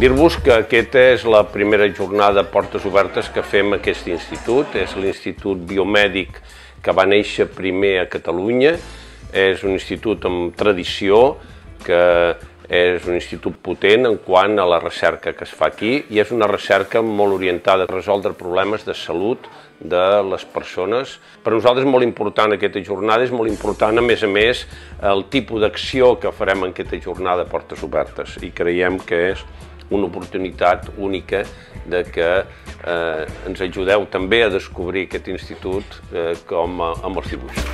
Dir-vos que aquesta és la primera jornada portes obertes que fem a aquest institut. És l'Institut Biomèdic que va néixer primer a Catalunya. És un institut amb tradició, que és un institut potent en quant a la recerca que es fa aquí, i és una recerca molt orientada a resoldre problemes de salut de les persones. Per nosaltres és molt important aquesta jornada, és molt important, a més, el tipus d'acció que farem en aquesta jornada de portes obertes, i creiem que és una oportunitat única de que ens ajudeu també a descobrir aquest institut com amb els dibuixos.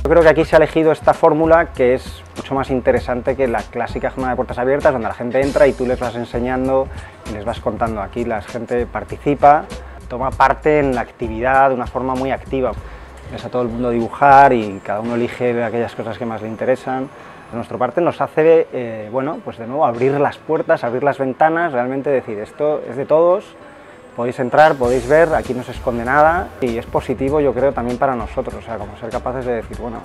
Yo creo que aquí se ha elegido esta fórmula que es mucho más interesante que la clásica jornada de puertas abiertas, donde la gente entra y tú les vas enseñando y les vas contando. Aquí la gente participa, toma parte en la actividad de una forma muy activa. Ves a todo el mundo dibujar y cada uno elige aquellas cosas que más le interesan. De nuestra parte nos hace, bueno, pues de nuevo abrir las puertas, abrir las ventanas, realmente decir esto es de todos. Podéis entrar, podéis ver, aquí no se esconde nada y es positivo, yo creo, también para nosotros, o sea, como ser capaces de decir, bueno,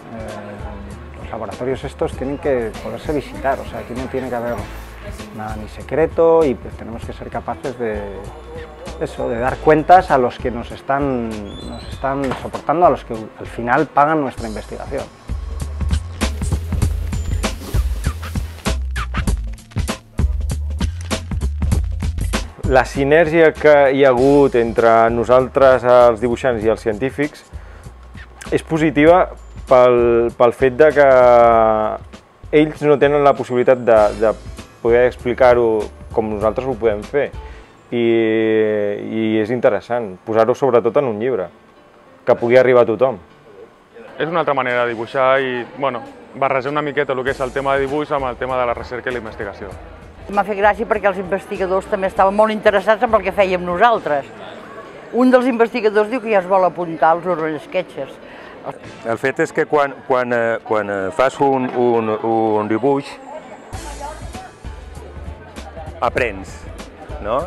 los laboratorios estos tienen que poderse visitar, o sea, aquí no tiene que haber nada ni secreto y pues tenemos que ser capaces de eso, de dar cuentas a los que nos están soportando, a los que al final pagan nuestra investigación. La sinergia que hi ha hagut entre nosaltres, els dibuixants, i els científics és positiva pel fet de que ells no tenen la possibilitat de poder explicar-ho com nosaltres ho podem fer, i és interessant posar-ho sobretot en un llibre, que pugui arribar a tothom. És una altra manera de dibuixar i, bueno, barrejar una miqueta el que és el tema de dibuix amb el tema de la recerca i la investigació. M'ha fet gràcia perquè els investigadors també estaven molt interessats en el que fèiem nosaltres. Un dels investigadors diu que ja es vol apuntar als Urban Sketches. El fet és que quan fas un dibuix, aprens, no?